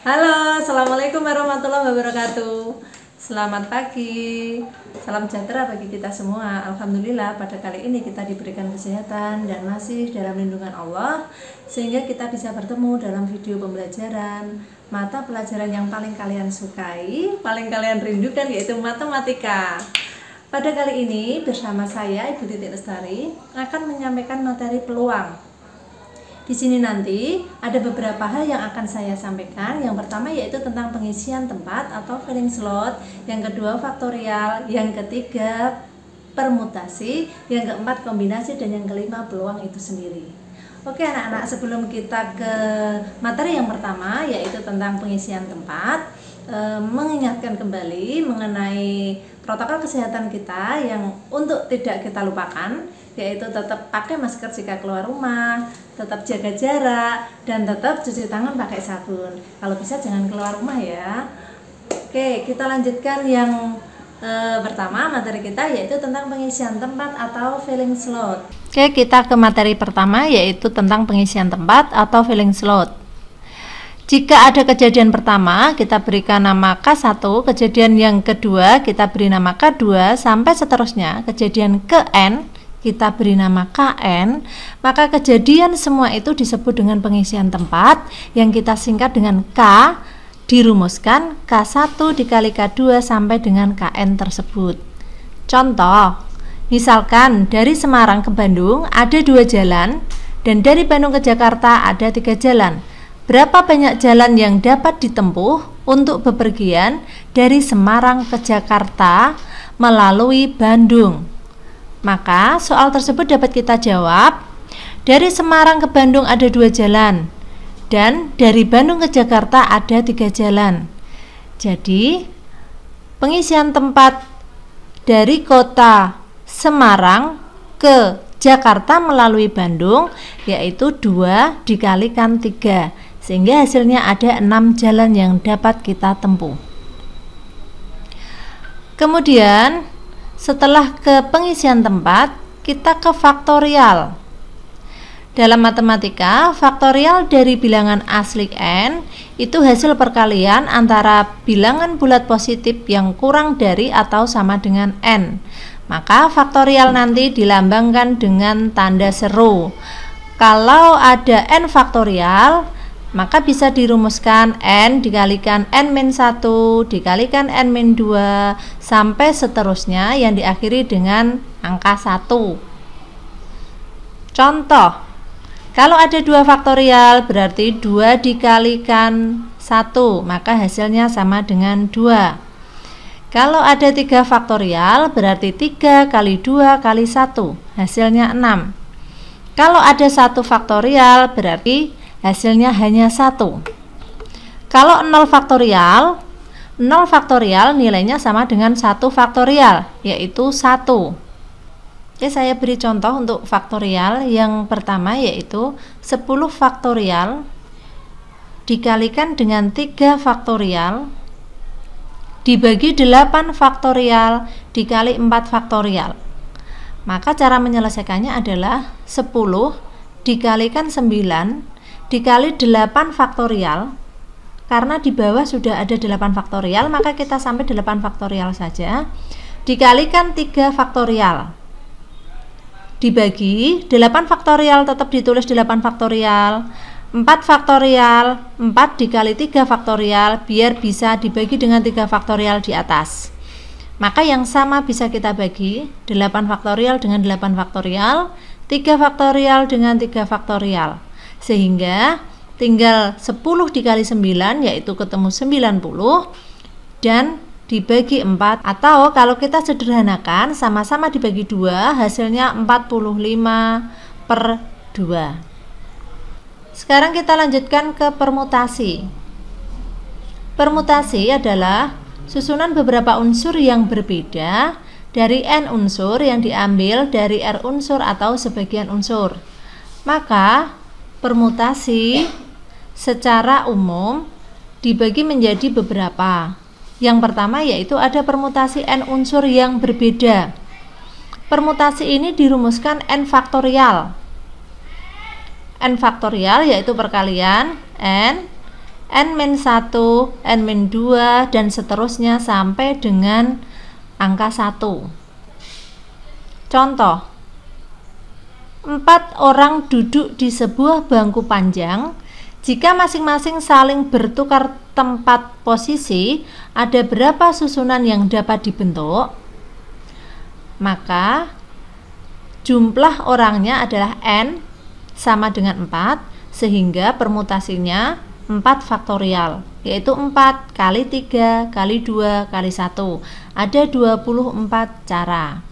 Halo, assalamualaikum warahmatullahi wabarakatuh. Selamat pagi, salam sejahtera bagi kita semua. Alhamdulillah, pada kali ini kita diberikan kesehatan dan masih dalam lindungan Allah, sehingga kita bisa bertemu dalam video pembelajaran mata pelajaran yang paling kalian sukai, paling kalian rindukan, yaitu matematika. Pada kali ini bersama saya Ibu Titik Lestari akan menyampaikan materi peluang. Di sini nanti ada beberapa hal yang akan saya sampaikan. Yang pertama yaitu tentang pengisian tempat atau filling slot, yang kedua faktorial, yang ketiga permutasi, yang keempat kombinasi, dan yang kelima peluang itu sendiri. Oke anak-anak, sebelum kita ke materi yang pertama yaitu tentang pengisian tempat, mengingatkan kembali mengenai protokol kesehatan kita yang untuk tidak kita lupakan, yaitu tetap pakai masker jika keluar rumah, tetap jaga jarak, dan tetap cuci tangan pakai sabun. Kalau bisa jangan keluar rumah ya. Oke, kita lanjutkan yang pertama materi kita yaitu tentang pengisian tempat atau filling slot. Oke, kita ke materi pertama yaitu tentang pengisian tempat atau filling slot. Jika ada kejadian pertama, kita berikan nama K1, kejadian yang kedua kita beri nama K2, sampai seterusnya. Kejadian ke N kita beri nama KN, maka kejadian semua itu disebut dengan pengisian tempat yang kita singkat dengan K, dirumuskan K1 dikali K2 sampai dengan KN tersebut. Contoh, misalkan dari Semarang ke Bandung ada 2 jalan, dan dari Bandung ke Jakarta ada 3 jalan. Berapa banyak jalan yang dapat ditempuh untuk bepergian dari Semarang ke Jakarta melalui Bandung? Maka soal tersebut dapat kita jawab, dari Semarang ke Bandung ada 2 jalan, dan dari Bandung ke Jakarta ada 3 jalan. Jadi pengisian tempat dari kota Semarang ke Jakarta melalui Bandung yaitu 2 dikalikan 3, sehingga hasilnya ada 6 jalan yang dapat kita tempuh. Kemudian setelah ke pengisian tempat, kita ke faktorial. Dalam matematika, faktorial dari bilangan asli n itu hasil perkalian antara bilangan bulat positif yang kurang dari atau sama dengan n. Maka faktorial nanti dilambangkan dengan tanda seru. Kalau ada n faktorial, maka bisa dirumuskan n dikalikan n-1 dikalikan n-2 sampai seterusnya yang diakhiri dengan angka 1. Contoh, kalau ada 2 faktorial berarti 2 dikalikan 1, maka hasilnya sama dengan 2. Kalau ada 3 faktorial berarti 3 kali 2 kali 1, hasilnya 6. Kalau ada 1 faktorial berarti hasilnya hanya 1. Kalau 0 faktorial nilainya sama dengan 1 faktorial, yaitu 1. Oke, saya beri contoh untuk faktorial. Yang pertama yaitu 10 faktorial dikalikan dengan 3 faktorial dibagi 8 faktorial dikali 4 faktorial. Maka cara menyelesaikannya adalah 10 dikalikan 9 dikali 8 faktorial. Karena di bawah sudah ada 8 faktorial, maka kita sampai 8 faktorial saja, dikalikan 3 faktorial dibagi 8 faktorial, tetap ditulis 8 faktorial, 4 faktorial, 4 dikali 3 faktorial, biar bisa dibagi dengan 3 faktorial di atas. Maka yang sama bisa kita bagi 8 faktorial dengan 8 faktorial, 3 faktorial dengan 3 faktorial, sehingga tinggal 10 dikali 9 yaitu ketemu 90 dan dibagi 4, atau kalau kita sederhanakan sama-sama dibagi 2 hasilnya 45/2. Sekarang kita lanjutkan ke permutasi. Permutasi adalah susunan beberapa unsur yang berbeda dari n unsur yang diambil dari r unsur atau sebagian unsur. Maka permutasi secara umum dibagi menjadi beberapa. Yang pertama yaitu ada permutasi n unsur yang berbeda. Permutasi ini dirumuskan n faktorial. N faktorial yaitu perkalian n N-1, N-2, dan seterusnya sampai dengan angka 1. Contoh, 4 orang duduk di sebuah bangku panjang. Jika masing-masing saling bertukar tempat posisi, ada berapa susunan yang dapat dibentuk? Maka jumlah orangnya adalah N sama dengan 4, sehingga permutasinya 4 faktorial, yaitu 4 kali 3 kali 2 kali 1. Ada 24 cara.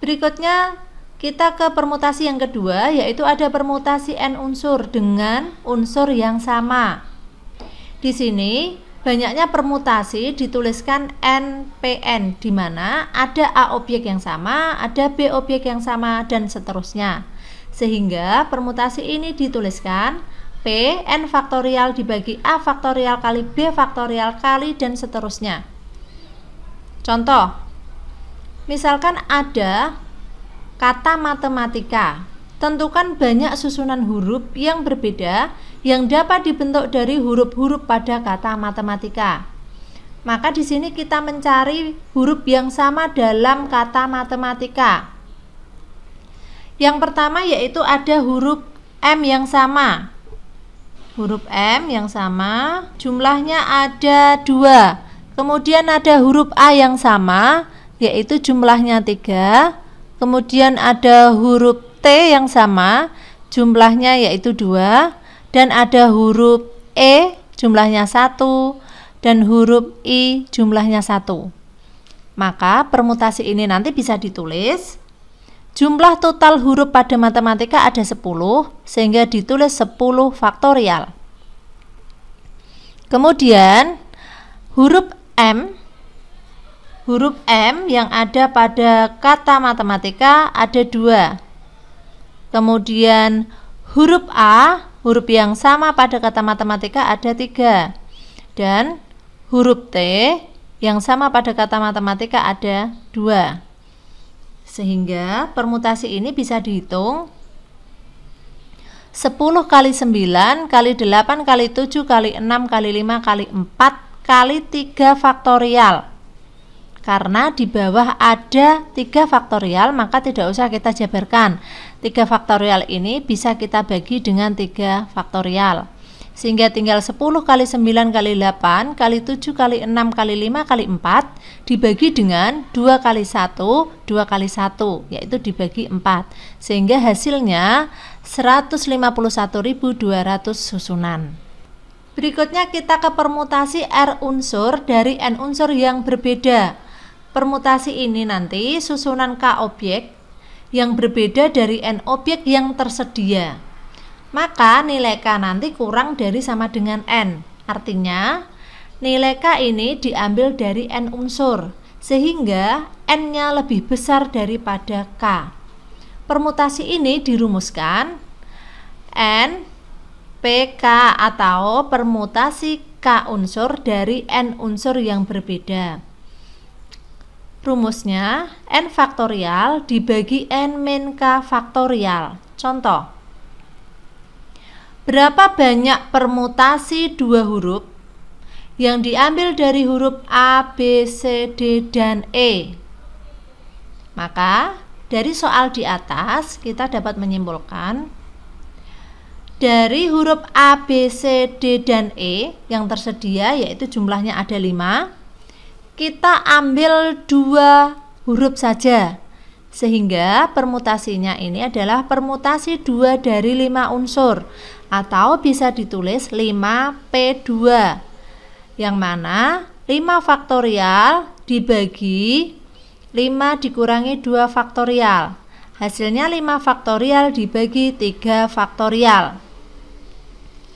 Berikutnya kita ke permutasi yang kedua, yaitu ada permutasi N unsur dengan unsur yang sama. Di sini banyaknya permutasi dituliskan NPN, di mana ada A objek yang sama, ada B objek yang sama, dan seterusnya. Sehingga permutasi ini dituliskan P N faktorial dibagi A faktorial kali B faktorial kali dan seterusnya. Contoh, misalkan ada kata matematika. Tentukan banyak susunan huruf yang berbeda yang dapat dibentuk dari huruf-huruf pada kata matematika. Maka di sini kita mencari huruf yang sama dalam kata matematika. Yang pertama yaitu ada huruf M yang sama. Huruf M yang sama, jumlahnya ada 2. Kemudian ada huruf A yang sama, yaitu jumlahnya 3. Kemudian ada huruf T yang sama, jumlahnya yaitu 2, dan ada huruf E jumlahnya 1 dan huruf I jumlahnya 1. Maka permutasi ini nanti bisa ditulis jumlah total huruf pada matematika ada 10, sehingga ditulis 10 faktorial. Kemudian huruf M yang ada pada kata matematika ada 2. Kemudian huruf A, huruf yang sama pada kata matematika ada 3. Dan huruf T yang sama pada kata matematika ada 2. Sehingga permutasi ini bisa dihitung 10 kali 9 kali 8 kali 7 kali 6 kali 5 kali 4 kali 3 faktorial. Karena di bawah ada 3 faktorial, maka tidak usah kita jabarkan. 3 faktorial ini bisa kita bagi dengan 3 faktorial. Sehingga tinggal 10 kali 9 kali 8 kali 7 kali 6 kali 5 kali 4 dibagi dengan 2 kali 1, 2 kali 1, yaitu dibagi 4. Sehingga hasilnya 151.200 susunan. Berikutnya kita ke permutasi R unsur dari N unsur yang berbeda. Permutasi ini nanti susunan K objek yang berbeda dari N objek yang tersedia. Maka nilai K nanti kurang dari sama dengan N. Artinya nilai K ini diambil dari N unsur, sehingga N-nya lebih besar daripada K. Permutasi ini dirumuskan N PK atau permutasi K unsur dari N unsur yang berbeda. Rumusnya N faktorial dibagi N min K faktorial. Contoh, berapa banyak permutasi 2 huruf yang diambil dari huruf A, B, C, D, dan E? Maka dari soal di atas kita dapat menyimpulkan dari huruf A, B, C, D, dan E yang tersedia, yaitu jumlahnya ada 5, kita ambil 2 huruf saja, sehingga permutasinya ini adalah permutasi 2 dari 5 unsur, atau bisa ditulis 5P2, yang mana 5 faktorial dibagi 5 dikurangi 2 faktorial, hasilnya 5 faktorial dibagi 3 faktorial.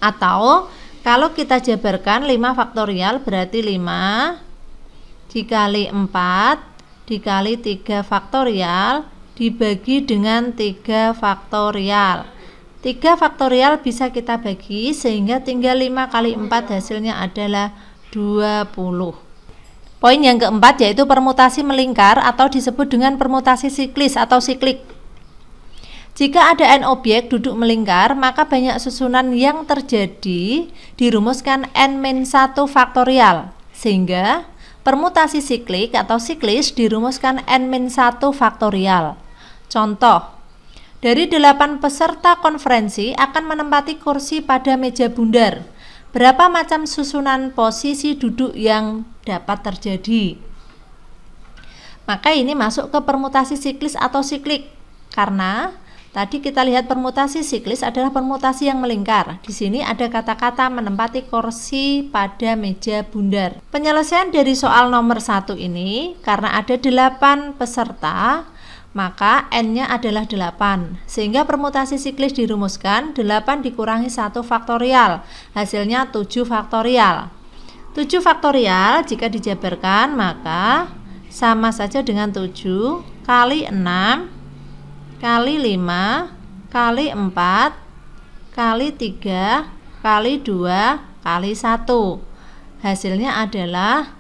Atau kalau kita jabarkan 5 faktorial berarti 5 dikali 4 dikali 3 faktorial dibagi dengan 3 faktorial. 3 faktorial bisa kita bagi sehingga tinggal 5 kali 4 hasilnya adalah 20. Poin yang keempat yaitu permutasi melingkar atau disebut dengan permutasi siklis atau siklik. Jika ada n objek duduk melingkar, maka banyak susunan yang terjadi dirumuskan n-1 faktorial, sehingga permutasi siklik atau siklis dirumuskan n-1 faktorial. Contoh, dari 8 peserta konferensi akan menempati kursi pada meja bundar. Berapa macam susunan posisi duduk yang dapat terjadi? Maka ini masuk ke permutasi siklis atau siklik, karena tadi kita lihat permutasi siklis adalah permutasi yang melingkar. Di sini ada kata-kata menempati kursi pada meja bundar. Penyelesaian dari soal nomor 1 ini, karena ada 8 peserta, maka n-nya adalah 8. Sehingga permutasi siklis dirumuskan 8 dikurangi 1 faktorial. Hasilnya 7 faktorial. 7 faktorial jika dijabarkan maka sama saja dengan 7 kali 6 kali 5 kali 4 kali 3 kali 2 kali 1. Hasilnya adalah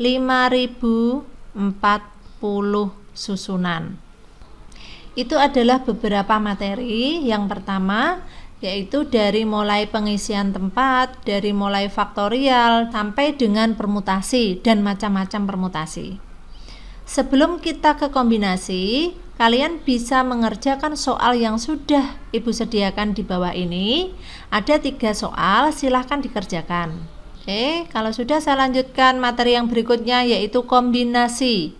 5040 susunan. Itu adalah beberapa materi. Yang pertama yaitu dari mulai pengisian tempat, dari mulai faktorial sampai dengan permutasi dan macam-macam permutasi. Sebelum kita ke kombinasi, kalian bisa mengerjakan soal yang sudah Ibu sediakan di bawah ini. Ada 3 soal, silahkan dikerjakan. Oke, kalau sudah saya lanjutkan materi yang berikutnya yaitu kombinasi.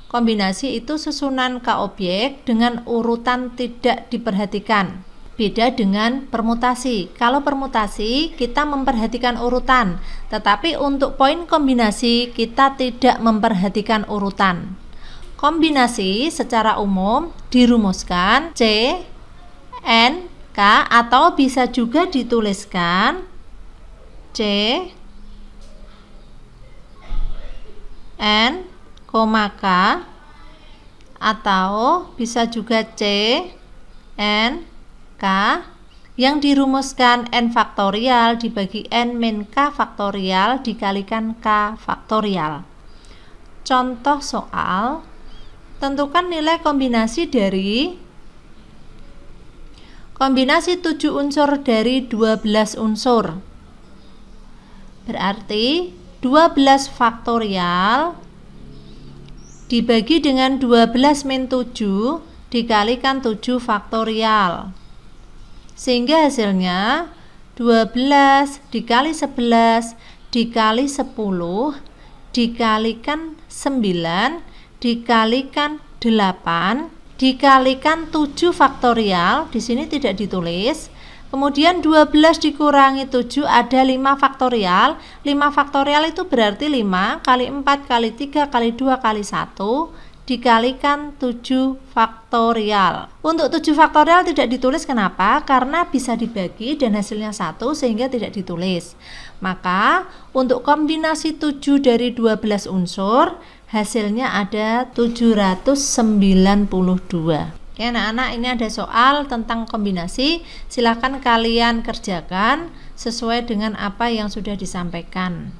Kombinasi itu susunan K objek dengan urutan tidak diperhatikan. Beda dengan permutasi. Kalau permutasi kita memperhatikan urutan, tetapi untuk poin kombinasi kita tidak memperhatikan urutan. Kombinasi secara umum dirumuskan C, N, K atau bisa juga dituliskan C, N, K atau bisa juga C, N, K yang dirumuskan N faktorial dibagi N min K faktorial dikalikan K faktorial. Contoh soal, tentukan nilai kombinasi dari kombinasi 7 unsur dari 12 unsur. Berarti 12 faktorial dibagi dengan 12 min 7 dikalikan 7 faktorial. Sehingga hasilnya 12 dikali 11 dikali 10 dikalikan 9 dikalikan 8 dikalikan 7 faktorial. Di sini tidak ditulis. Kemudian 12 dikurangi 7 ada 5 faktorial. 5 faktorial itu berarti 5 kali 4 kali 3 kali 2 kali 1 dikalikan 7 faktorial. Untuk 7 faktorial tidak ditulis, kenapa? Karena bisa dibagi dan hasilnya 1 sehingga tidak ditulis. Maka untuk kombinasi 7 dari 12 unsur hasilnya ada 792. Oke anak-anak, ini ada soal tentang kombinasi. Silahkan kalian kerjakan sesuai dengan apa yang sudah disampaikan.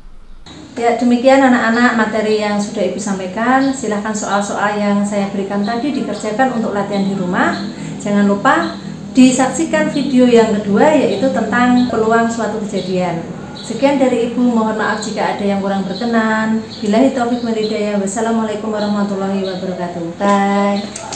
Ya, demikian anak-anak materi yang sudah Ibu sampaikan. Silahkan soal-soal yang saya berikan tadi dikerjakan untuk latihan di rumah. Jangan lupa disaksikan video yang kedua yaitu tentang peluang suatu kejadian. Sekian dari Ibu, mohon maaf jika ada yang kurang berkenan. Billahi taufiq wal hidayah. Wassalamualaikum warahmatullahi wabarakatuh. Bye.